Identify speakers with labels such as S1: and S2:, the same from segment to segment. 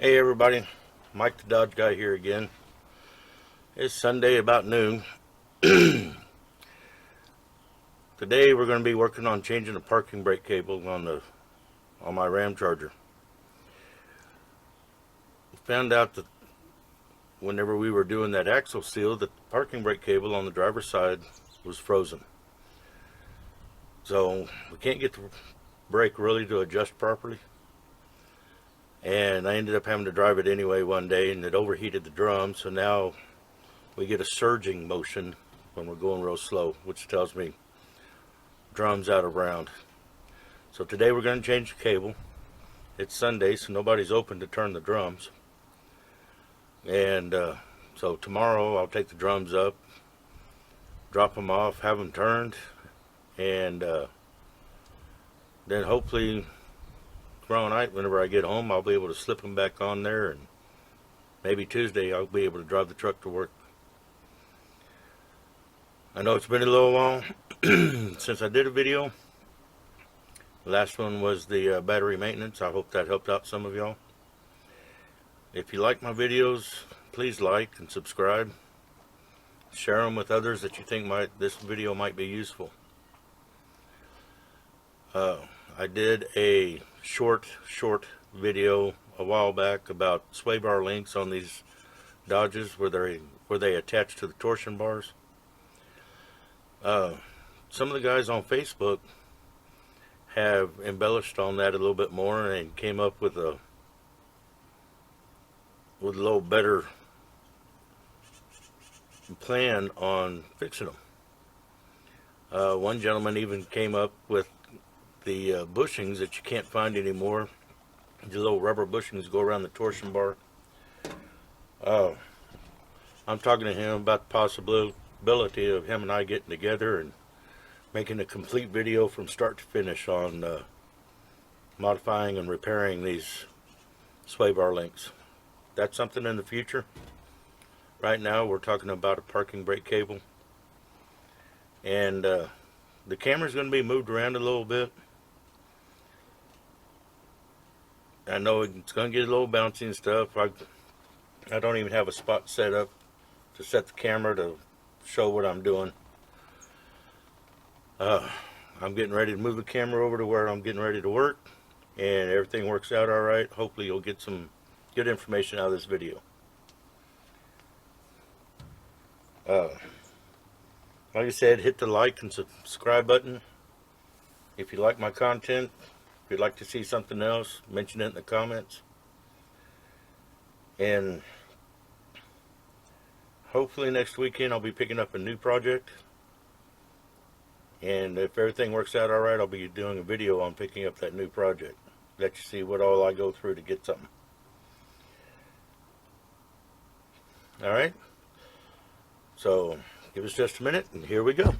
S1: Hey everybody, Mike the Dodge Guy here again. It's Sunday about noon. Today we're going to be working on changing the parking brake cable on my ramcharger. Found out that whenever we were doing that axle seal, that the parking brake cable on the driver's side was frozen. So we can't get the brake really to adjust properly. And I ended up having to drive it anyway one day, and it overheated the drum, so now we get a surging motion when we're going real slow, which tells me drum's out of round. So today we're going to change the cable. It's Sunday, so nobody's open to turn the drums. And so tomorrow I'll take the drums up, drop them off, have them turned, and then hopefully tomorrow night, whenever I get home, I'll be able to slip them back on there, and maybe Tuesday I'll be able to drive the truck to work. I know it's been a little while since I did a video. The last one was the battery maintenance. I hope that helped out some of y'all. If you like my videos, please like and subscribe. Share them with others that you think this video might be useful. I did a short video a while back about sway bar links on these Dodges where they attach to the torsion bars. Some of the guys on Facebook have embellished on that a little bit more and came up with a little better plan on fixing them. One gentleman even came up with the bushings that you can't find anymore. The little rubber bushings go around the torsion bar. I'm talking to him about the possibility of him and I getting together and making a complete video from start to finish on modifying and repairing these sway bar links. That's something in the future. Right now we're talking about a parking brake cable, and the camera's going to be moved around a little bit. I know it's going to get a little bouncy and stuff. I don't even have a spot set up to set the camera to show what I'm doing. I'm getting ready to move the camera over to where I'm getting ready to work, and everything works out all right. Hopefully you'll get some good information out of this video. Like I said, hit the like and subscribe button if you like my content. If you'd like to see something else, mention it in the comments. And hopefully next weekend I'll be picking up a new project. And if everything works out alright, I'll be doing a video on picking up that new project. Let you see what all I go through to get something. Alright? So, give us just a minute and here we go.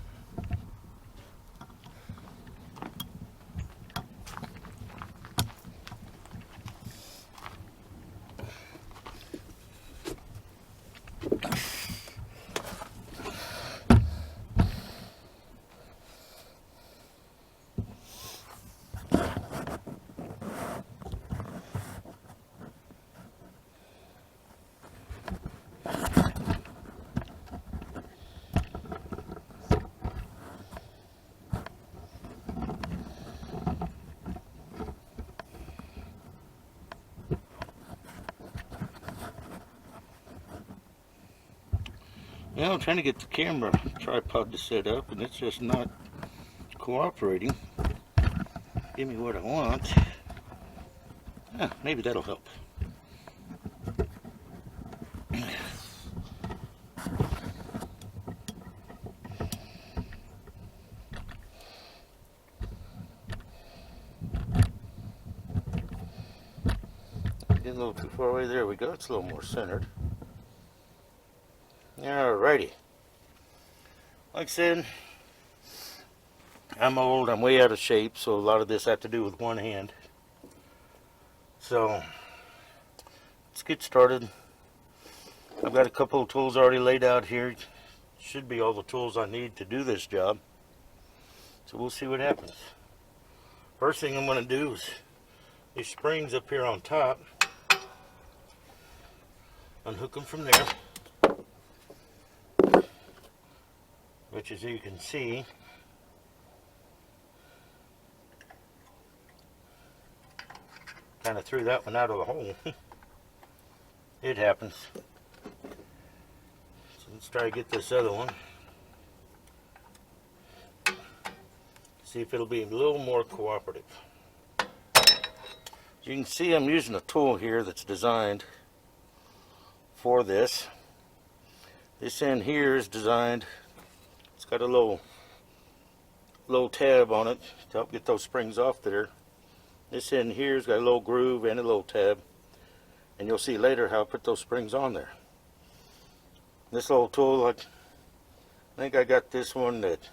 S1: Now I'm trying to get the camera tripod to set up, and it's just not cooperating. Give me what I want. Maybe that'll help. Get a little too far away. There we go. It's a little more centered. Alrighty. Like I said, I'm old, I'm way out of shape, so a lot of this I have to do with one hand. So, let's get started. I've got a couple of tools already laid out here. Should be all the tools I need to do this job. So we'll see what happens. First thing I'm going to do is these springs up here on top, unhook them from there, which as you can see, kind of threw that one out of the hole. It happens. So let's try to get this other one. See if it'll be a little more cooperative. As you can see, I'm using a tool here that's designed for this. This end here is designed, it's got a little tab on it to help get those springs off there. This end here's got a little groove and a little tab, and you'll see later how I put those springs on there. This little tool, I think I got this one at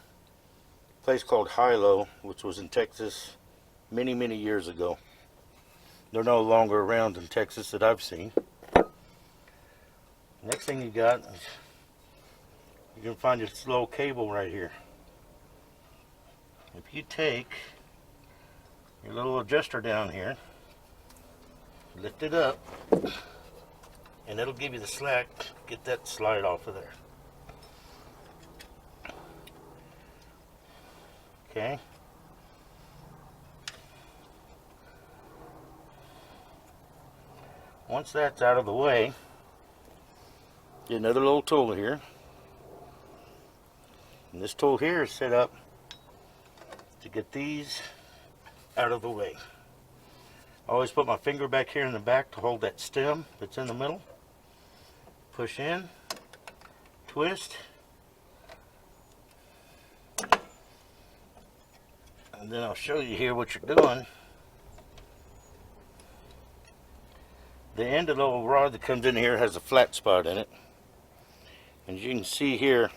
S1: a place called Hilo, which was in Texas many years ago. They're no longer around in Texas that I've seen. Next thing you got is you can find this little cable right here. If you take your little adjuster down here, lift it up, and it'll give you the slack. Get that slide off of there. Okay. Once that's out of the way, get another little tool here. And this tool here is set up to get these out of the way. I always put my finger back here in the back to hold that stem that's in the middle. Push in, twist, and then I'll show you here what you're doing. The end of the little rod that comes in here has a flat spot in it. And as you can see here,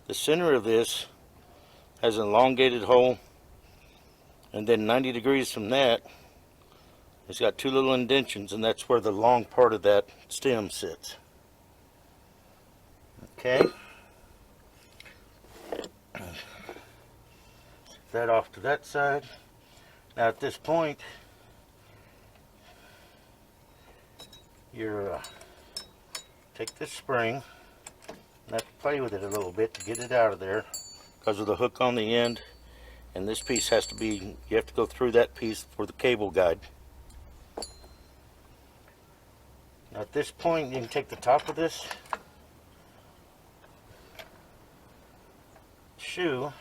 S1: the center of this has an elongated hole, and then 90 degrees from that, it's got two little indentions, and that's where the long part of that stem sits. Okay. That off to that side. Now at this point, you're take this spring and have to play with it a little bit to get it out of there because of the hook on the end, and this piece has to be, you have to go through that piece for the cable guide. Now at this point, you can take the top of this shoe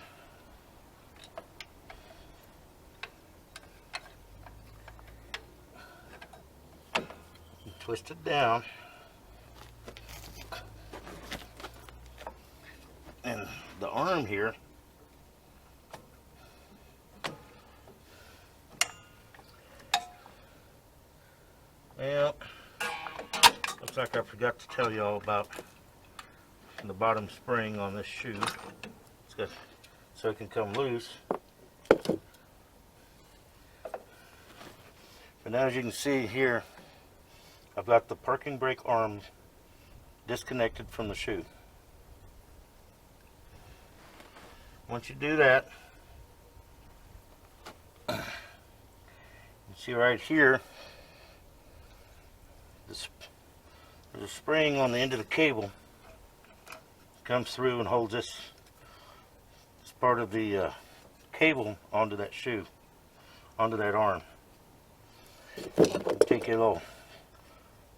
S1: and twist it down, and the arm here well, looks like I forgot to tell you all about the bottom spring on this shoe. It's got so it can come loose. But now as you can see here, I've got the parking brake arm disconnected from the shoe. Once you do that, you see right here, there's a spring on the end of the cable. Comes through and holds this part of the cable onto that shoe, onto that arm. Take a little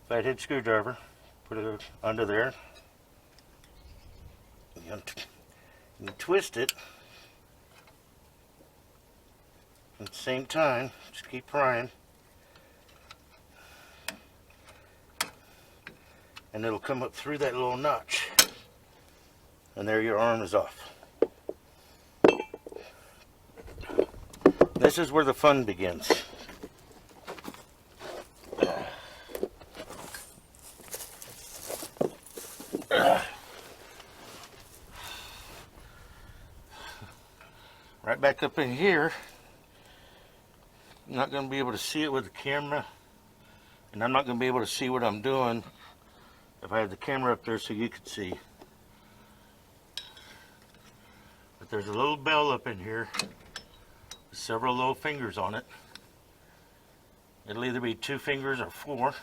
S1: fathead screwdriver, put it under there. You twist it at the same time. Just keep prying, and it'll come up through that little notch, and there your arm is off. This is where the fun begins. Right back up in here. I'm not going to be able to see it with the camera, and I'm not going to be able to see what I'm doing if I had the camera up there so you could see. But there's a little bell up in here with several little fingers on it. It'll either be 2 fingers or 4.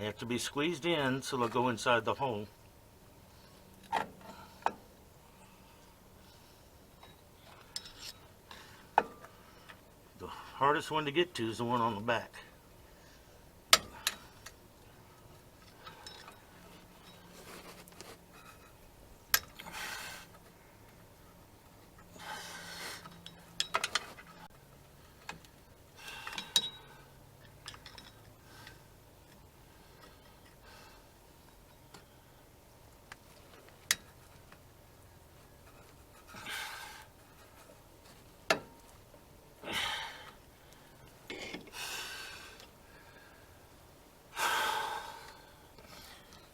S1: They have to be squeezed in so they'll go inside the hole. The hardest one to get to is the one on the back.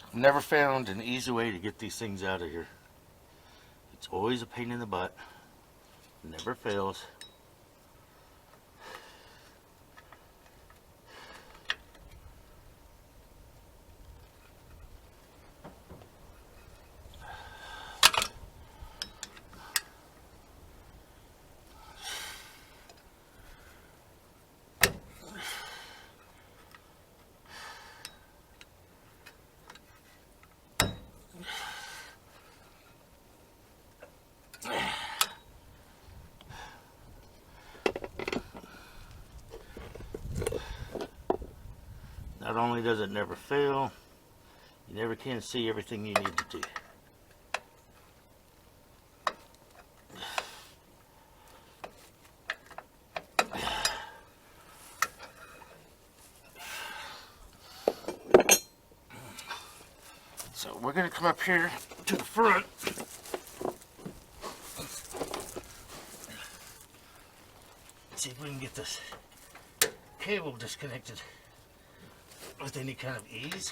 S1: I've never found an easy way to get these things out of here. It's always a pain in the butt. Never fails. Not only does it never fail, you never can see everything you need to do. So we're going to come up here to the front. See if we can get this cable disconnected with any kind of ease.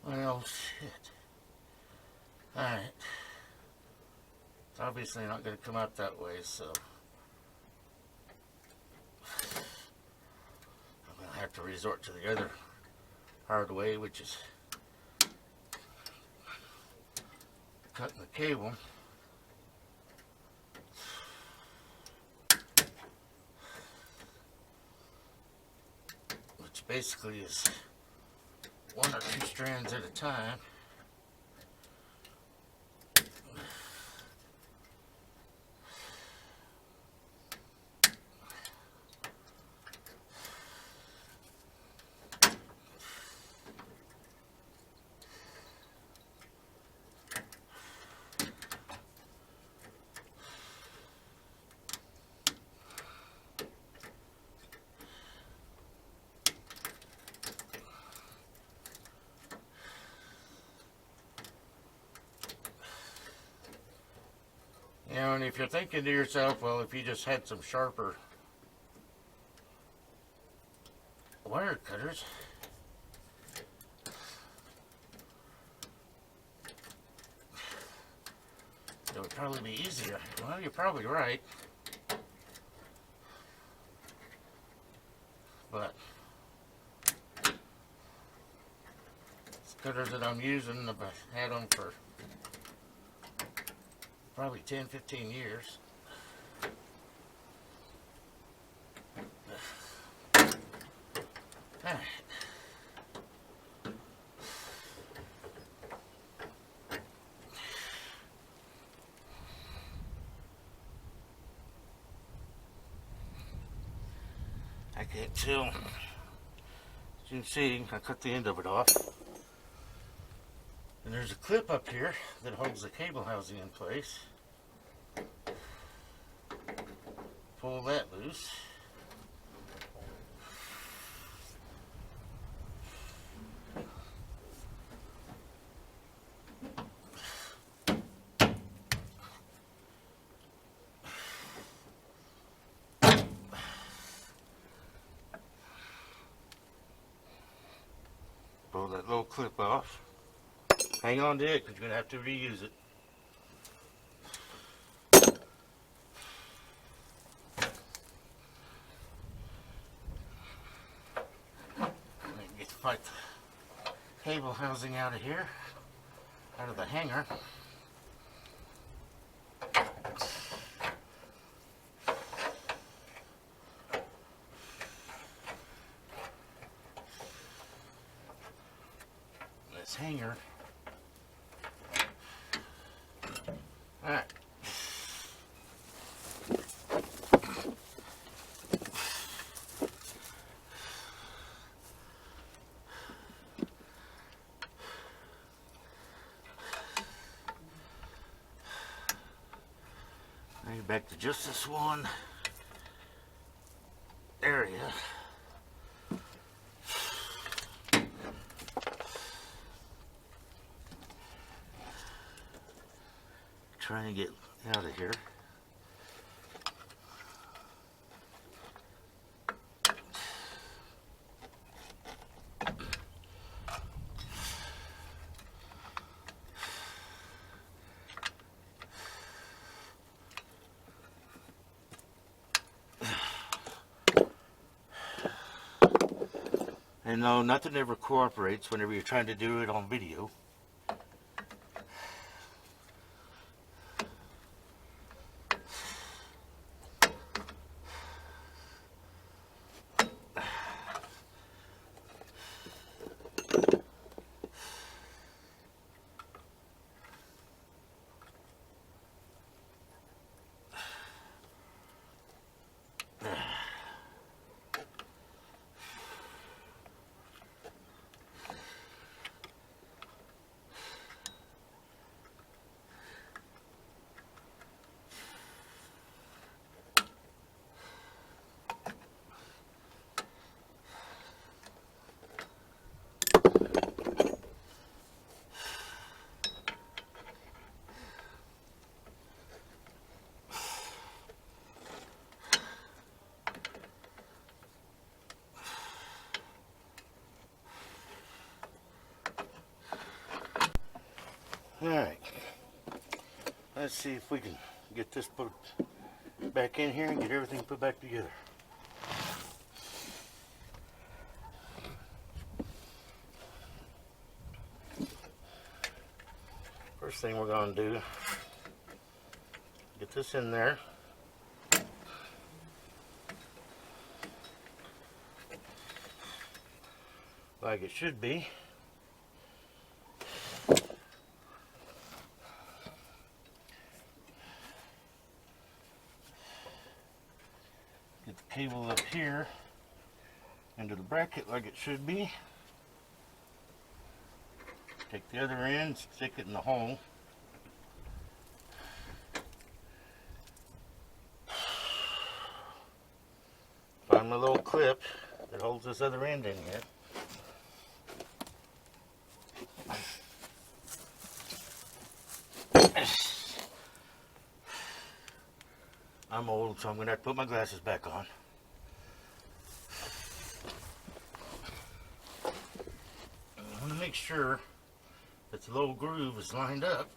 S1: Well, shit. Alright. It's obviously not going to come out that way, so I'm going to have to resort to the other hard way, which is cutting the cable. Which basically is one or two strands at a time. You know, and if you're thinking to yourself, well, if you just had some sharper wire cutters, it would probably be easier. Well, you're probably right. But these cutters that I'm using, I've had them for probably 10, 15 years. Alright. I can't tell. As you can see, I cut the end of it off. And there's a clip up here that holds the cable housing in place. Pull that loose. Pull that little clip off. Hang on to it because you're going to have to reuse it. Get the fight the cable housing out of here, out of the hanger. This hanger. Alright. Now you're back to just this one area. Trying to get out of here. And no, nothing ever cooperates whenever you're trying to do it on video. Alright, let's see if we can get this put back in here and get everything put back together. First thing we're going to do, get this in there. Like it should be. Get the cable up here into the bracket like it should be. Take the other end, stick it in the hole. Find my little clip that holds this other end in here. I'm old, so I'm going to have to put my glasses back on. I want to make sure that the little groove is lined up.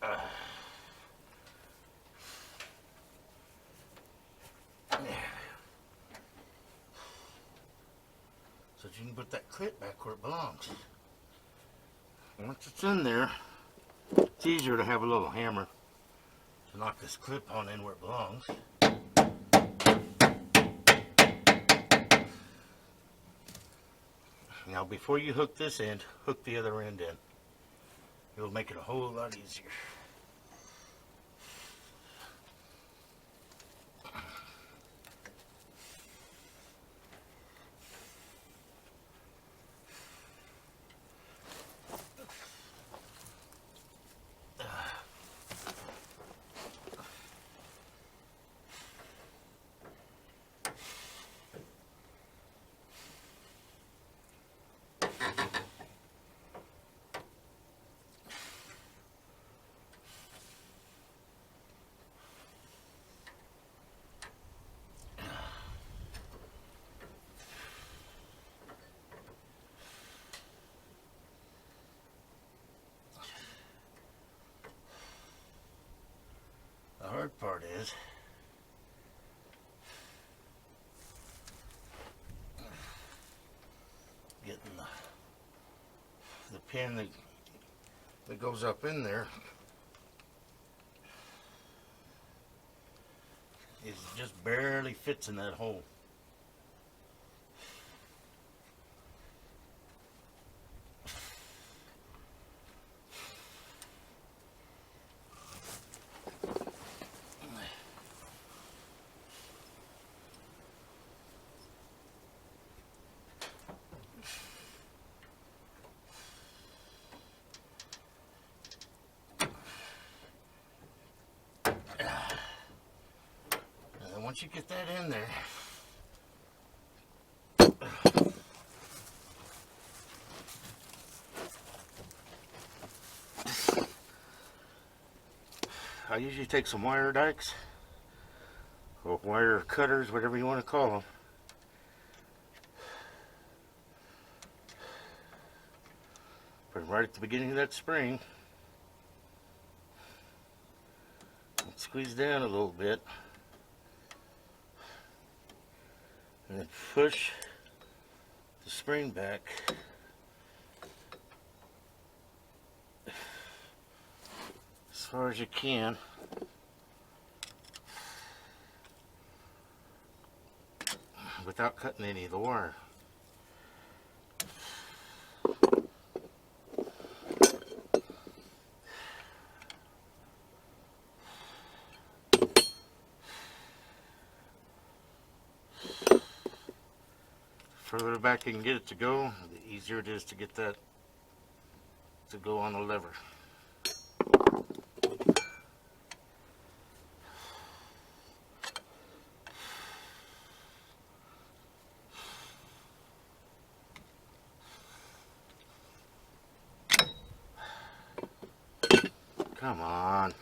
S1: So that you can put that clip back where it belongs. Once it's in there, it's easier to have a little hammer to knock this clip on in where it belongs. Now before you hook this end, hook the other end in. It'll make it a whole lot easier. The hard part is getting the pin that goes up in there is just barely fits in that hole. Once you get that in there, I usually take some wire dikes or wire cutters, whatever you want to call them. Put them right at the beginning of that spring and squeeze down a little bit. And then push the spring back as far as you can. Without cutting any of the wire. Further back you can get it to go, the easier it is to get that to go on the lever. Come on.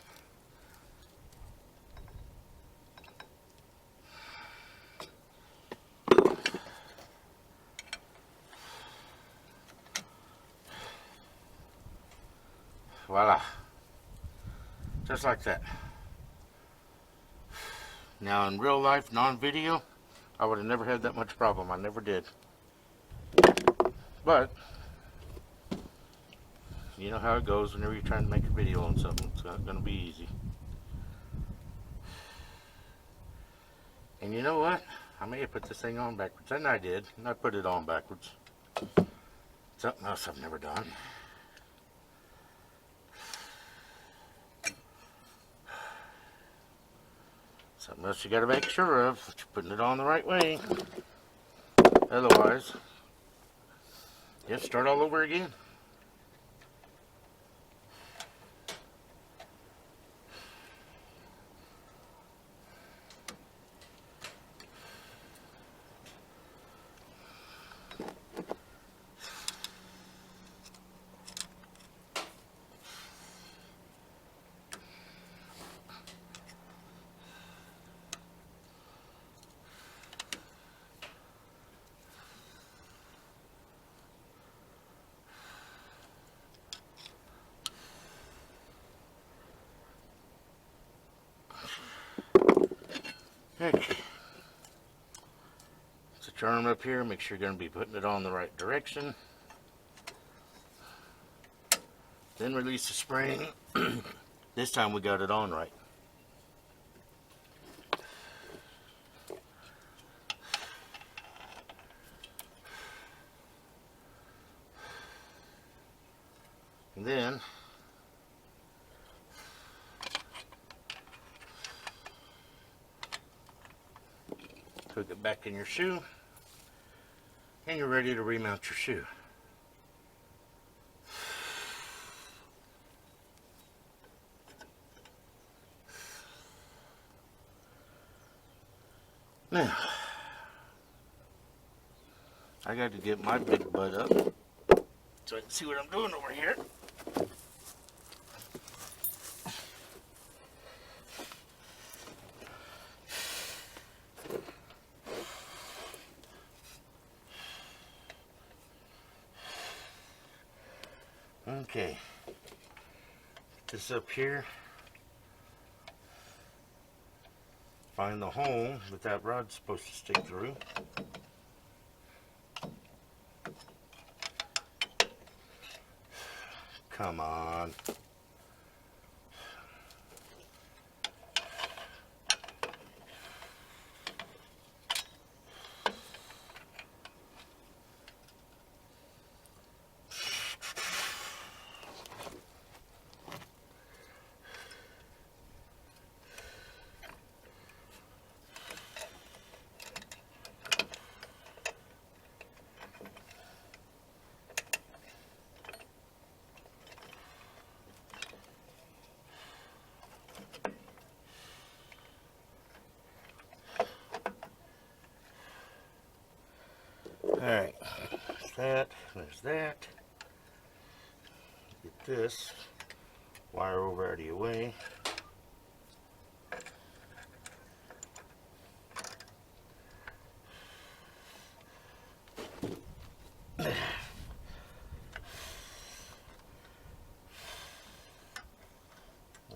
S1: Voila. Just like that. Now in real life, non-video, I would have never had that much problem. I never did. But you know how it goes whenever you're trying to make a video on something. It's not going to be easy. And you know what? I may have put this thing on backwards. And I did. And I put it on backwards. Something else I've never done. Something else you got to make sure of, that you're putting it on the right way. Otherwise, you have to start all over again. Okay. So turn up here, make sure you're going to be putting it on the right direction. Then release the spring. This time we got it on right. then hook it back in your shoe, and you're ready to remount your shoe. Now, I got to get my big butt up so I can see what I'm doing over here. Okay, this up here, find the hole that rod's supposed to stick through. Come on. Alright, there's that. Get this wire over out of your way. What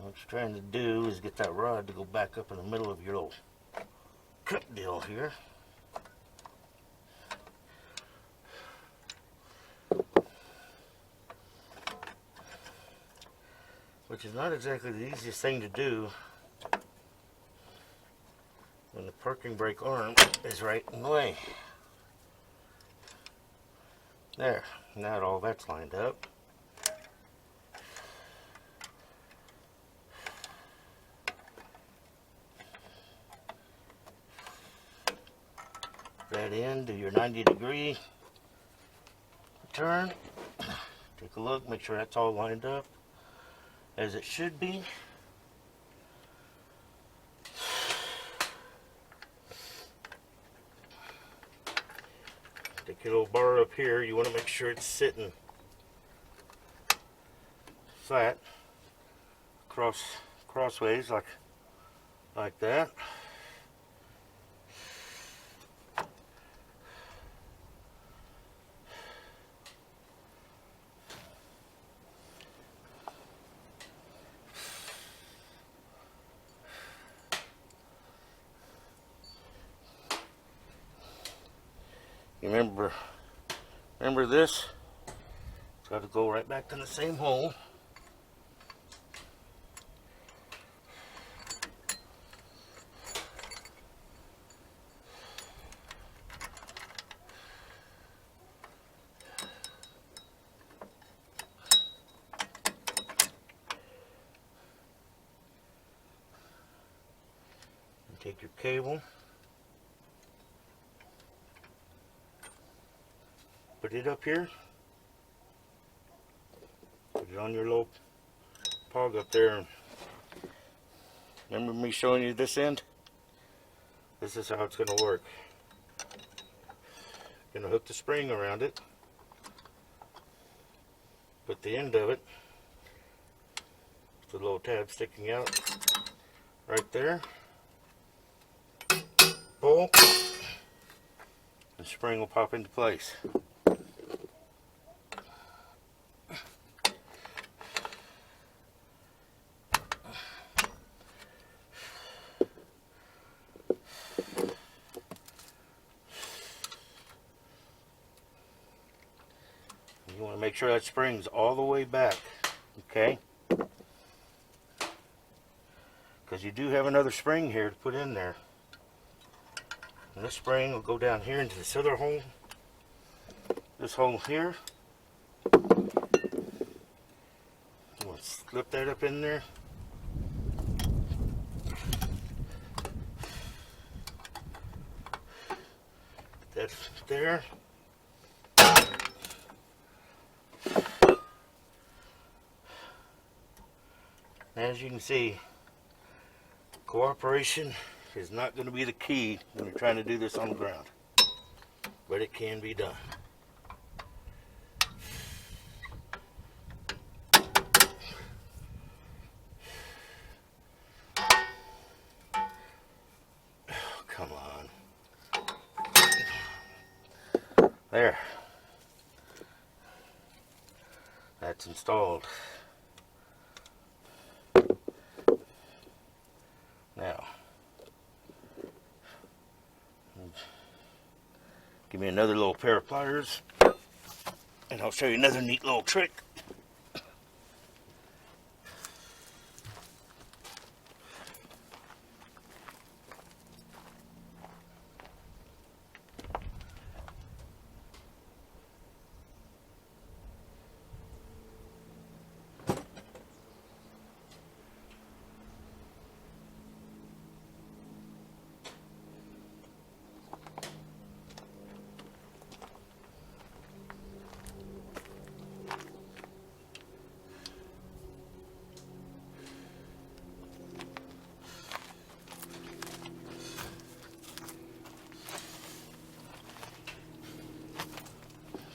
S1: you're trying to do is get that rod to go back up in the middle of your little cut deal here. Which is not exactly the easiest thing to do when the parking brake arm is right in the way. There, now all that's lined up. That in, do your 90-degree turn. Take a look, make sure that's all lined up as it should be. Take your little bar up here, you want to make sure it's sitting flat, crossways like that. You remember this? It's got to go right back in the same hole. And take your cable. Put it up here. Put it on your little pog up there. Remember me showing you this end? This is how it's going to work. Going to hook the spring around it. Put the end of it, the little tab sticking out right there. Pull. The spring will pop into place. You want to make sure that spring's all the way back, okay? Because you do have another spring here to put in there. And this spring will go down here into this other hole. This hole here. slip that up in there. That's there. As you can see, cooperation is not going to be the key when you're trying to do this on the ground, but it can be done. Oh, come on. There. That's installed. Now, give me another little pair of pliers, and I'll show you another neat little trick.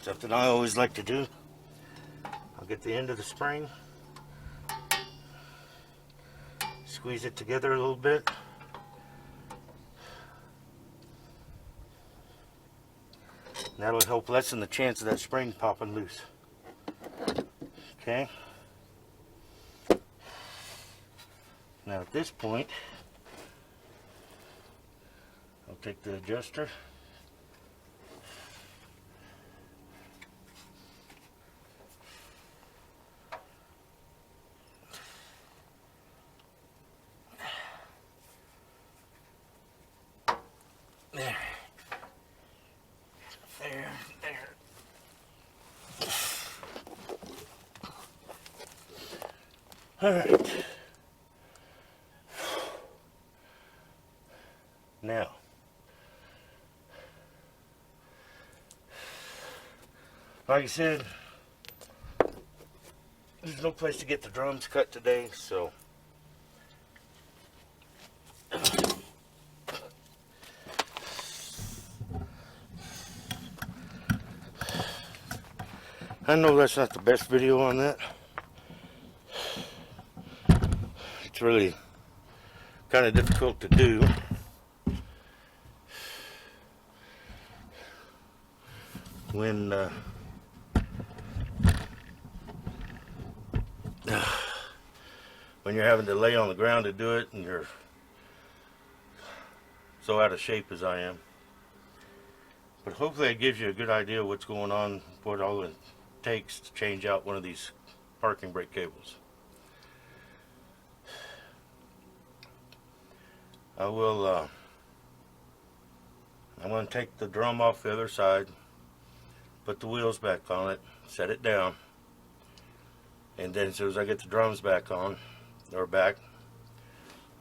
S1: Something I always like to do. I'll get the end of the spring, squeeze it together a little bit. That'll help lessen the chance of that spring popping loose. Okay. Now at this point, I'll take the adjuster. There. There. All right. Now, like I said, there's no place to get the drums cut today, so I know that's not the best video on that. It's really kind of difficult to do. When you're having to lay on the ground to do it and you're so out of shape as I am. But hopefully it gives you a good idea of what's going on, what all it takes to change out one of these parking brake cables. I'm going to take the drum off the other side, put the wheels back on it, set it down, and then as soon as I get the drums back on, or back,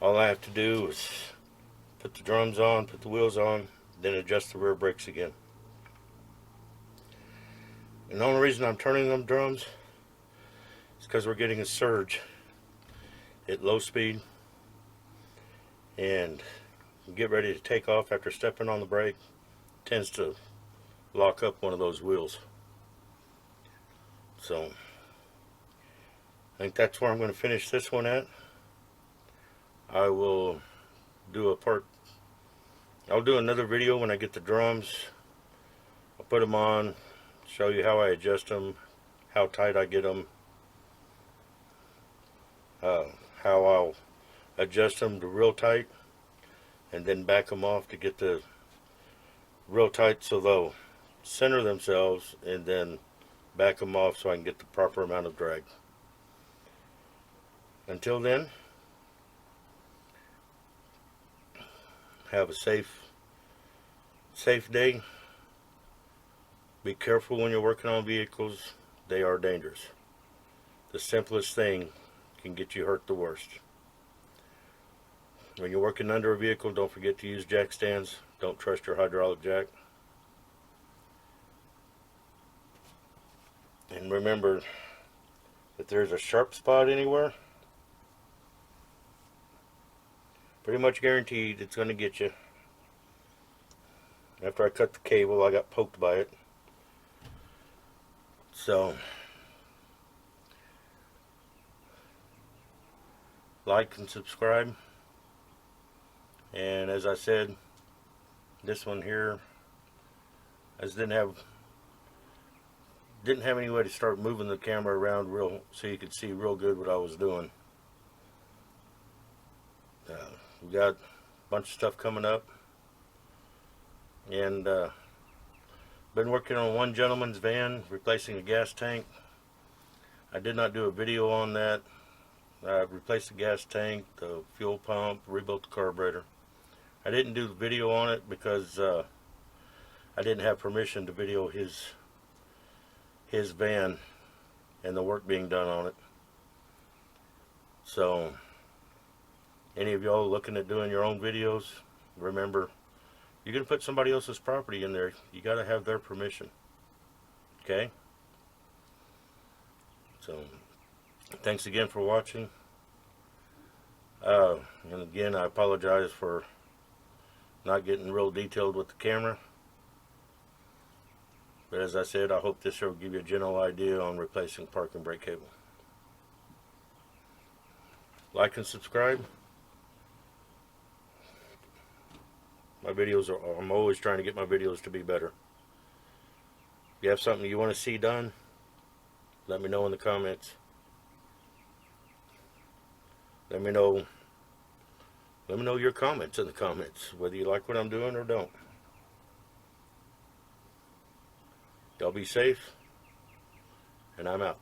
S1: all I have to do is put the drums on, put the wheels on, then adjust the rear brakes again. And the only reason I'm turning them drums is because we're getting a surge at low speed, and get ready to take off after stepping on the brake, tends to lock up one of those wheels. So I think that's where I'm going to finish this one at. I will do I'll do another video when I get the drums. I'll put them on, show you how I adjust them, how tight I get them, how I'll adjust them to real tight, and then back them off to get the real tight so they'll center themselves, and then back them off so I can get the proper amount of drag. Until then, have a safe day. Be careful when you're working on vehicles. They are dangerous. the simplest thing can get you hurt the worst. When you're working under a vehicle, don't forget to use jack stands. Don't trust your hydraulic jack. And remember, if there's a sharp spot anywhere, pretty much guaranteed it's going to get you. After I cut the cable, I got poked by it. So, like and subscribe. And as I said, this one here, I just didn't have any way to start moving the camera around real so you could see real good what I was doing. We got a bunch of stuff coming up, and been working on one gentleman's van replacing a gas tank. I did not do a video on that. I replaced the gas tank, the fuel pump, rebuilt the carburetor. I didn't do the video on it because I didn't have permission to video his van and the work being done on it. So any of y'all looking at doing your own videos, remember, you're going to put somebody else's property in there. You got to have their permission. Okay? So thanks again for watching. And again, I apologize for not getting real detailed with the camera. But as I said, I hope this will give you a general idea on replacing parking brake cable. Like and subscribe. My videos I'm always trying to get my videos to be better. If you have something you want to see done, let me know in the comments. Let me know your comments in the comments, whether you like what I'm doing or don't. Y'all be safe, and I'm out.